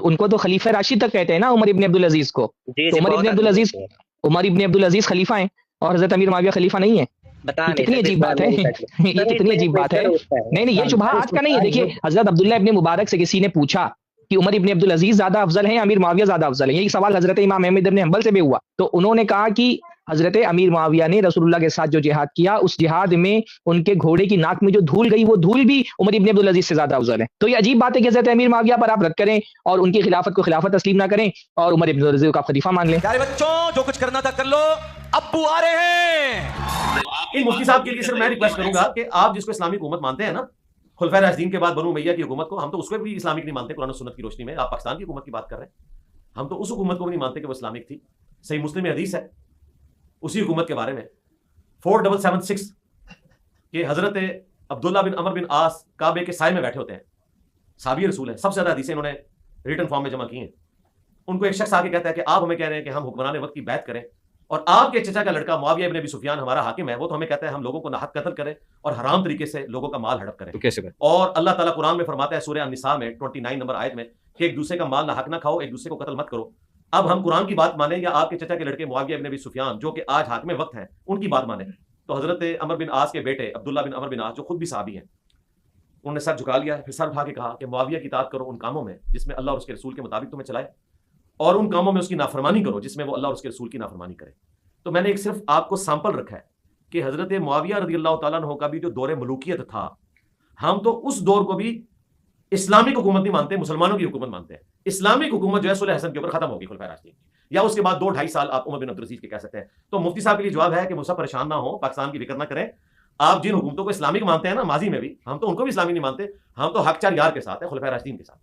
उनको तो खलीफा राशिद तक कहते हैं ना, उमर इब्न अब्दुल अजीज को। तो उमर इब्न अब्दुल अजीज खलीफा है और हजरत अमीर मुआविया खलीफा नहीं है। ये कितनी अजीब बात है ये कितनी अजीब बात है। नहीं नहीं, ये शुबहा आज का नहीं है। देखिए, हजरत अब्दुल्ला इब्न मुबारक से किसी ने पूछा कि उमर इब्न अब्दुल अजीज ज्यादा अफजल है या अमीर मुआविया ज्यादा अफजल है। यही सवाल हजरत इमाम अहमद इब्न हंबल से भी हुआ, तो उन्होंने कहा कि हजरत अमीर मुआविया ने रसूलुल्लाह के साथ जो जिहाद किया, उस जिहाद में उनके घोड़े की नाक में जो धूल गई, वो धूल भी उमर इब्न अब्दुल अजीज से ज्यादा अफजल है। तो ये अजीब बात है कि हजरत अमीर मुआविया पर आप रद्द करें और उनकी खिलाफत को खिलाफत तस्लीम ना करें और उमर इब्न अब्दुल अजीज को आप खलीफा मान लें। प्यारे बच्चों, जो कुछ करना था कर लो, अब्बू आ रहे हैं। इन मुफ्ती साहब के लिए सिर्फ मैं रिक्वेस्ट करूंगा कि आप जिसको इस्लामिक हुकूमत मानते हैं ना, खुलफाए राशिदीन के बाद बनु उमैया की हुकूमत को, हम तो उसको भी इस्लामिक नहीं मानते कुरान और सुन्नत की रोशनी में। आप पाकिस्तान की हुकूमत की बात कर रहे हैं, हम तो उस हुकूमत को भी नहीं मानते कि वो इस्लामिक थी। सही मुस्लिम में हदीस है उसी हुकूमत के बारे में 4776 के हजरत अब्दुल्ला बिन अमर बिन आस काबे के साए में बैठे होते हैं, साबी रसूल हैं, सबसे ज्यादा हदीसें इन्होंने रिटन फॉर्म में जमा की हैं। उनको एक शख्स आके कहता है कि आप हमें कह रहे हैं कि हम हुक्मरान वक्त की बैत करें और आपके चचा का लड़का मुआविया इब्न अबी सुफियान हमारा हाकिम है, वो तो हमें कहता है हम लोगों को नाहक कत्ल करें और हराम तरीके से लोगों का माल हड़प करें। तो कैसे करें? और अल्लाह ताला कुरान में फरमाता है सूरह अन-निसा में 29 नंबर आयत में कि एक दूसरे का माल नाहक ना खाओ, एक दूसरे को कत्ल मत करो। अब हम कुरान की बात माने या आपके चचा के लड़के मुआविया इब्न अबी सुफियान जो कि आज हाकिम वक्त हैं उनकी बात माने, तो हजरत अमर बिन आस के बेटे अब्दुल्ला बिन अमर बिन आस जो खुद भी सहाबी हैं, उन्होंने सर झुका लिया, फिर सर उठा के कहा कि मुआविया की इताअत करो उन कामों में जिसमें अल्लाह और उसके रसूल के मुताबिक तुम्हें चलाए, और उन कामों में उसकी नाफरमानी करो जिसमें वो अल्लाह और उसके रसूल की नाफरमानी करे। तो मैंने एक सिर्फ आपको सैंपल रखा है कि हजरत मुआविया रज़ियल्लाहु ताला अन्हु का भी जो दौर मलूकियत था, हम तो उस दौर को भी इस्लामिक हुकूमत नहीं मानते, मुसलमानों की हुकूमत मानते हैं। इस्लामिक हुकूमत जो है सुलह हसन के ऊपर खत्म होगी खुलफाए राशिदीन की, या उसके बाद 2-2.5 साल आप उमर बिन अब्दुल अजीज के कह सकते हैं। तो मुफ्ती साहब के लिए जवाब है कि मुझसे परेशान ना हो, पाकिस्तान की फिक्र ना करें। आप जिन हुकूमतों को इस्लामिक मानते हैं ना माजी में भी, हम तो उनको भी इस्लामिक नहीं मानते, हम तो हक चार यार के साथ है, खुलफाए राशिदीन के साथ।